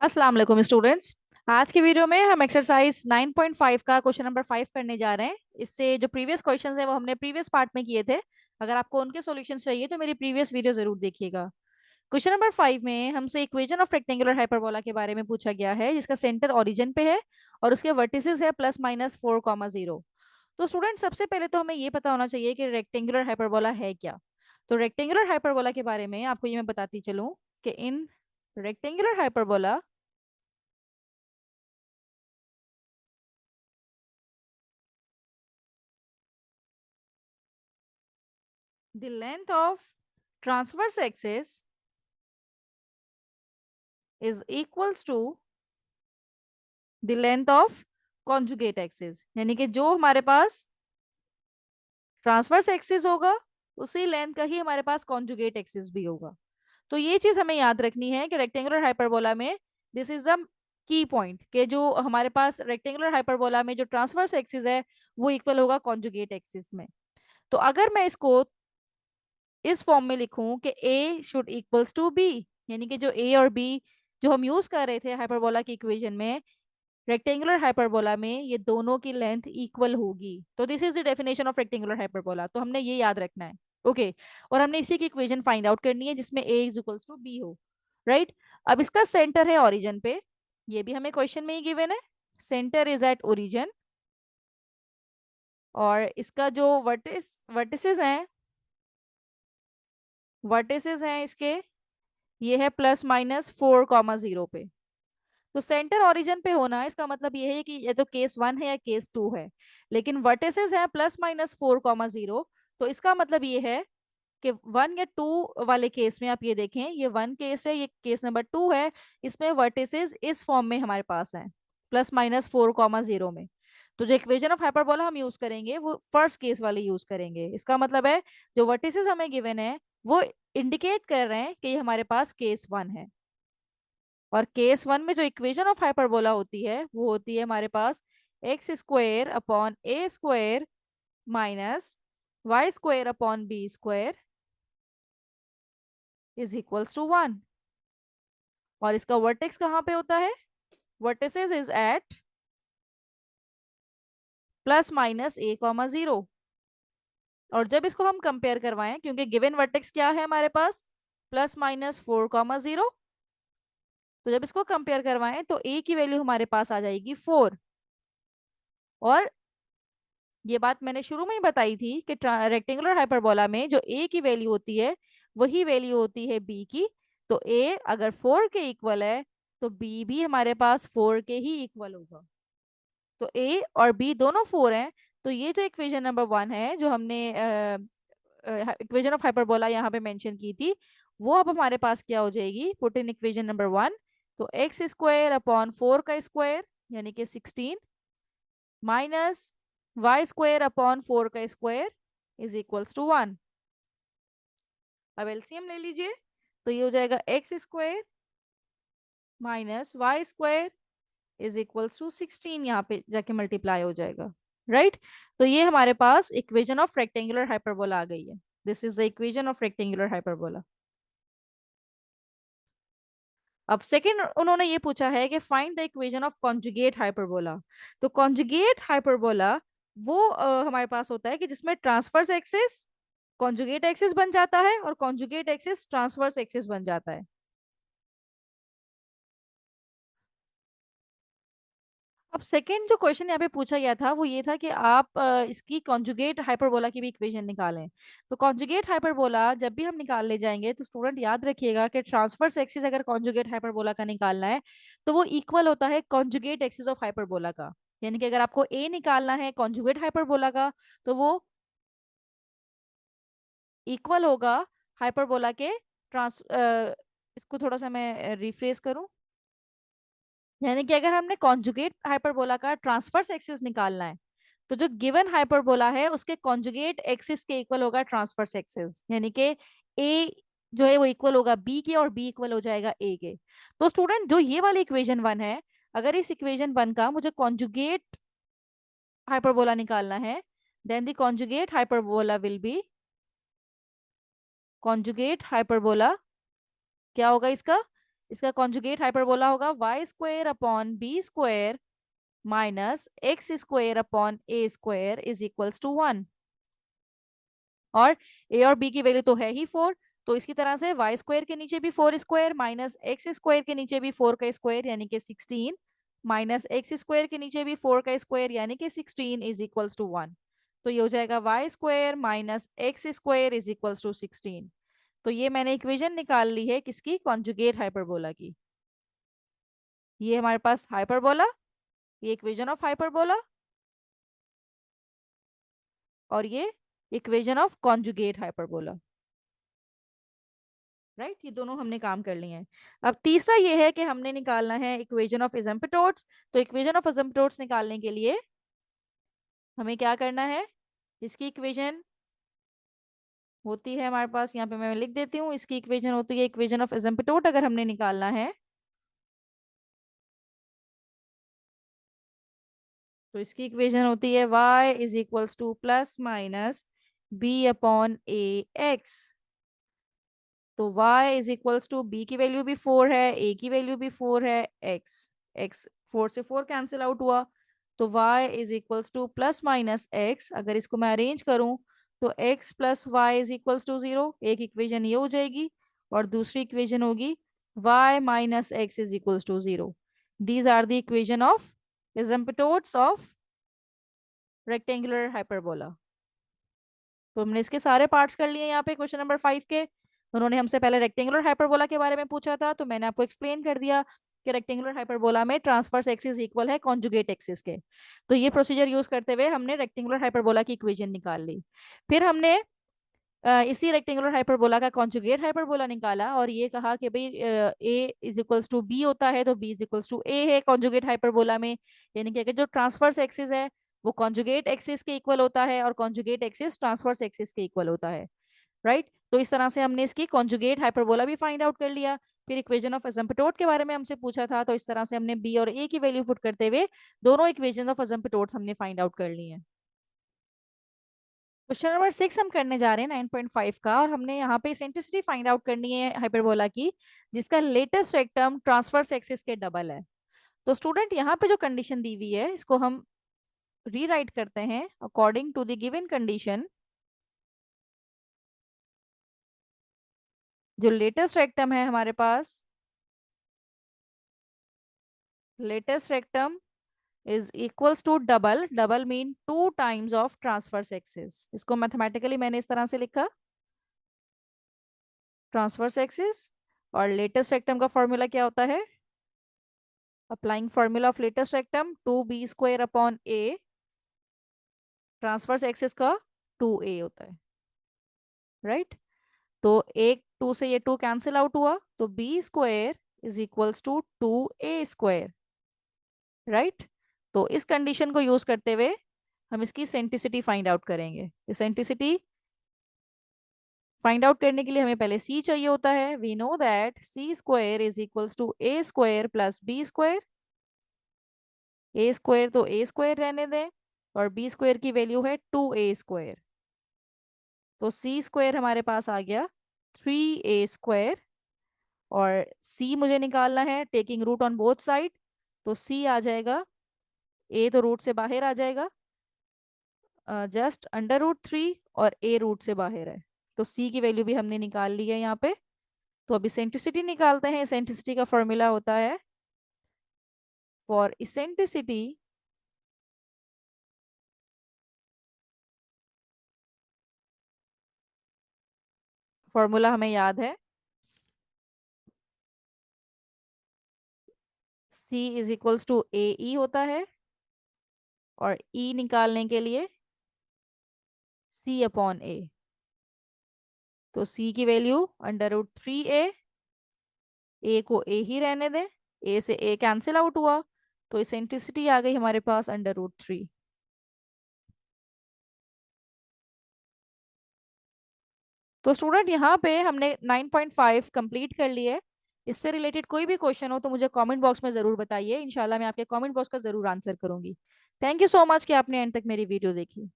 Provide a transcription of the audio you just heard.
अस्सलाम वालेकुम स्टूडेंट्स। आज की वीडियो में हम एक्सरसाइज 9.5 का क्वेश्चन नंबर 5 करने जा रहे हैं। इससे जो प्रीवियस क्वेश्चंस हैं वो हमने प्रीवियस पार्ट में किए थे। अगर आपको उनके सॉल्यूशंस चाहिए तो मेरी प्रीवियस वीडियो जरूर देखिएगा। क्वेश्चन नंबर 5 में हमसे इक्वेशन ऑफ रेक्टेंगुलर हाइपरबोला के बारे में पूछा गया है, जिसका सेंटर ओरिजिन पे है और उसके वर्टिसेस है +-4, 0। तो स्टूडेंट, सबसे पहले तो हमें ये पता होना चाहिए कि रेक्टेंगुलर हाइपरबोला है क्या। तो रेक्टेंगुलर हाइपरबोला के बारे में आपको ये मैं बताती चलूं कि इन rectangular hyperbola the length of transverse axis is equals to the length of conjugate axis। यानी कि जो हमारे पास ट्रांसवर्स एक्सिस होगा उसी लेंथ का ही हमारे पास कॉन्जुगेट एक्सिस भी होगा। तो ये चीज हमें याद रखनी है कि रेक्टेंगुलर हाइपरबोला में this is the key point कि जो हमारे पास रेक्टेंगुलर हाइपरबोला में जो ट्रांसवर्स एक्सिस है वो इक्वल होगा कॉन्जुगेट एक्सिस में। तो अगर मैं इसको इस फॉर्म में लिखूं कि ए शुड इक्वल्स टू बी, यानी कि जो ए और बी जो हम यूज कर रहे थे हाइपरबोला की इक्वेशन में, रेक्टेंगुलर हाइपरबोला में ये दोनों की लेंथ इक्वल होगी। तो this is the definition of rectangular hyperbola. तो हमने ये याद रखना है। ओके। और हमने इसी की इक्वेशन फाइंड आउट करनी है जिसमें ए इज इक्वल्स टू बी हो। राइट। अब इसका सेंटर है ओरिजिन पे, ये भी हमें क्वेश्चन में ही गिवन है। Centre is at origin. और इसका जो वर्टिसेस हैं इसके, ये है +-4, 0 पे। तो सेंटर ओरिजिन पे होना इसका मतलब ये है कि ये तो केस 1 है या केस 2 है, लेकिन वर्टिसेस है +-4, 0। तो इसका मतलब ये है कि 1 या 2 वाले केस में आप ये देखें, ये 1 केस है, ये केस नंबर 2 है। इसमें वर्टिसेस इस फॉर्म में हमारे पास हैं +-4, 0 में। तो जो इक्वेशन ऑफ हाइपरबोला हम यूज करेंगे वो फर्स्ट केस वाले यूज करेंगे। इसका मतलब है जो वर्टिसेस हमें गिवन है वो इंडिकेट कर रहे हैं कि ये हमारे पास केस 1 है। और केस 1 में जो इक्वेशन ऑफ हाइपरबोला होती है वो होती है हमारे पास x² upon a² minus y² upon b² is equals to 1। और इसका वर्टेक्स कहाँ पे होता है? Vertices is at +-a, 0। और जब इसको हम कंपेयर करवाएं, क्योंकि गिवन वर्टेक्स क्या है हमारे पास, +-4, 0। तो जब इसको कंपेयर करवाएं तो a की वैल्यू हमारे पास आ जाएगी 4। और ये बात मैंने शुरू में ही बताई थी कि रेक्टेंगुलर हाइपरबोला में जो a की वैल्यू होती है वही वैल्यू होती है b की। तो a अगर 4 के इक्वल है तो b भी हमारे पास 4 के ही इक्वल होगा। तो a और b दोनों 4 हैं। तो ये जो इक्वेशन नंबर 1 है जो हमने इक्वेशन ऑफ हाइपरबोला यहाँ पे मेंशन की थी, वो अब हमारे पास क्या हो जाएगी, पुट इन इक्वेशन नंबर 1। तो x² अपॉन 4 का स्क्वायर यानी कि 16 माइनस y² अपॉन 4 का स्क्वायर इज इक्वल्स टू 1। अब एलसीएम ले लीजिए। तो ये हो जाएगा x² minus y² is equals to 16, यहाँ पे जाके मल्टीप्लाई हो जाएगा। राइट। तो ये हमारे पास इक्वेशन ऑफ रेक्टेंगुलर हाइपरबोला आ गई है। This is the equation of rectangular hyperbola. अब सेकंड उन्होंने ये पूछा है कि find the equation of conjugate hyperbola. तो कॉन्जुगेट हाइपरबोला वो हमारे पास होता है कि जिसमें ट्रांसवर्स एक्सिस कॉन्जुगेट एक्सिस बन जाता है और कॉन्जुगेट एक्सिस ट्रांसवर्स एक्सिस बन जाता है। अब सेकंड जो क्वेश्चन यहाँ पे पूछा गया था वो ये था कि आप इसकी कॉन्जुगेट हाइपरबोला की भी इक्वेशन निकालें। तो कॉन्जुगेट हाइपरबोला जब भी हम निकाल ले जाएंगे तो स्टूडेंट याद रखिएगा कि ट्रांसवर्स एक्सिस अगर कॉन्जुगेट हाइपरबोला का निकालना है तो वो इक्वल होता है कॉन्जुगेट एक्सिस ऑफ हाइपरबोला का। यानी कि अगर आपको ए निकालना है कॉन्जुगेट हाइपरबोला का तो वो इक्वल होगा हाइपरबोला के इसको थोड़ा सा मैं रिफ्रेश करूं। यानी कि अगर हमने कॉन्जुगेट हाइपरबोला का ट्रांसवर्स एक्सिस निकालना है तो जो गिवन हाइपरबोला है उसके कॉन्जुगेट एक्सिस के इक्वल होगा ट्रांसवर्स एक्सिस। यानी कि ए जो है वो इक्वल होगा बी के और बी इक्वल हो जाएगा ए के। तो स्टूडेंट जो ये वाली इक्वेशन 1 है, अगर इस इक्वेशन 1 का मुझे कॉन्जुगेट हाइपरबोला निकालना है then the conjugate hyperbola will be, conjugate hyperbola क्या होगा इसका, इसका कॉन्जुगेट हाइपरबोला होगा Y square upon B square minus X square upon A square is equals to 1। और ए और बी की वैल्यू तो है ही 4, तो इसकी तरह से वाई स्क्वायर के नीचे भी 4 स्क्वायर माइनस एक्स स्क्वायर के नीचे भी 4 का स्क्वायर यानी कि 16 माइनस एक्स स्क्वायर के नीचे भी 4 का स्क्वायर यानी कि 16 इज इक्वल्स टू 1। तो ये हो जाएगा Y square minus X square is equals to 16। तो ये मैंने इक्वेशन निकाल ली है किसकी, कॉन्जुगेट हाइपरबोला की। ये हमारे पास हाइपरबोला, ये इक्वेशन ऑफ हाइपरबोला, और ये equation of conjugate hyperbola. Right, ये दोनों हमने काम कर लिए हैं। अब तीसरा ये है कि हमने निकालना है इक्वेशन ऑफ एसिम्पटोट्स। तो इक्वेशन ऑफ एसिम्पटोट्स निकालने के लिए हमें क्या करना है, इसकी इक्वेशन होती है हमारे पास, यहाँ पे मैं लिख देती हूँ, इसकी इक्वेशन होती है इक्वेशन ऑफ एसिम्पटोट अगर हमने निकालना है तो इसकी इक्वेशन होती है y is equals to plus minus B upon A X. तो y is equals to B की वैल्यू भी 4 है, a की वैल्यू भी 4 है, x 4 से 4 कैंसिल आउट हुआ, तो y is equals to plus minus x। अगर इसको मैं अरेंज करूं तो x plus Y is equals to 0, एक इक्वेशन ये हो जाएगी और दूसरी इक्वेशन होगी y minus x is equals to 0। These are the equation of asymptotes of rectangular hyperbola. तो हमने इसके सारे पार्ट्स कर लिए यहाँ पे क्वेश्चन नंबर 5 के। उन्होंने हमसे पहले रेक्टेंगुलर हाइपरबोला के बारे में पूछा था, तो मैंने आपको एक्सप्लेन कर दिया कि रेक्टेंगुलर हाइपरबोला में ट्रांसवर्स एक्सिस इक्वल है कॉन्जुगेट एक्सिस के। तो ये प्रोसीजर यूज करते हुए हमने रेक्टेंगुलर हाइपरबोला की इक्वेशन निकाल ली। फिर हमने इसी रेक्टेंगुलर हाइपरबोला का कॉन्जुगेट हाइपरबोला निकाला और ये कहा कि भाई ए इज इक्वल्स टू बी होता है तो बी इज इक्वल्स टू ए है कॉन्जुगेट हाइपरबोला में। यानी कि जो ट्रांसवर्स एक्सिस है वो कॉन्जुगेट एक्सिस के इक्वल होता है और कॉन्जुगेट एक्सिस ट्रांसवर्स एक्सिस के इक्वल होता है। राइट, तो इस तरह से हमने इसकी कॉन्जुगेट हाइपरबोला भी फाइंड आउट कर लिया। फिर इक्वेशन ऑफ एसिम्पटोट के बारे में हमसे पूछा था, तो इस तरह से हमने बी और ए की वैल्यू पुट करते हुए दोनों इक्वेशन ऑफ एसिम्पटोट्स हमने फाइंड आउट कर ली हैं। क्वेश्चन नंबर 6 हम करने जा रहे हैं 9.5 का, और हमने यहाँ पे इसेंट्रिसिटी फाइंड आउट करनी है हाइपरबोला की जिसका लेटेस्ट रेक्टम ट्रांसवर्स एक्सिस के डबल है। तो स्टूडेंट यहाँ पे जो कंडीशन दी हुई है इसको हम रीराइट करते हैं according to the given condition. जो लेटेस्ट रेक्टम है हमारे पास, latus rectum is equals to double, double mean 2 times of transverse axis. इसको मैथमेटिकली मैंने इस तरह से लिखा, ट्रांसवर्स एक्सिस और लेटेस्ट रेक्टम का फॉर्मूला क्या होता है, applying formula of latus rectum 2b square upon a, transverse axis का 2a होता है। राइट, तो एक 2 से ये 2 कैंसिल आउट हुआ तो b square is equals to 2a square. Right, तो इस कंडीशन को यूज करते हुए हम इसकी सेंटिसिटी फाइंड आउट करेंगे। सेंटिसिटी फाइंड आउट करने के लिए हमें पहले c चाहिए होता है। We know that c square is equals to a square plus b square. a square तो a स्क्वायर रहने दें और b स्क्वायर की वैल्यू है 2a स्क्वायर। तो c स्क्वायर हमारे पास आ गया 3a स्क्वायर और c मुझे निकालना है taking root on both side. तो c आ जाएगा, a तो रूट से बाहर आ जाएगा जस्ट अंडर रूट 3 और a रूट से बाहर है, तो c की वैल्यू भी हमने निकाल ली है यहाँ पे। तो अभी इसेंट्रिसिटी निकालते हैं। इसेंट्रिसिटी का फॉर्मूला होता है, फॉर इसेंट्रिसिटी फॉर्मूला हमें याद है, c is equals to A E होता है और e निकालने के लिए c अपॉन a। तो c की value under root 3a, a को a ही रहने दें, a से a कैंसिल आउट हुआ तो इसेंट्रिसिटी आ गई हमारे पास अंडर रूट 3। तो स्टूडेंट यहाँ पे हमने 9.5 कंप्लीट कर लिए। इससे रिलेटेड कोई भी क्वेश्चन हो तो मुझे कमेंट बॉक्स में ज़रूर बताइए, इंशाल्लाह मैं आपके कमेंट बॉक्स का ज़रूर आंसर करूंगी। थैंक यू सो मच कि आपने एंड तक मेरी वीडियो देखी।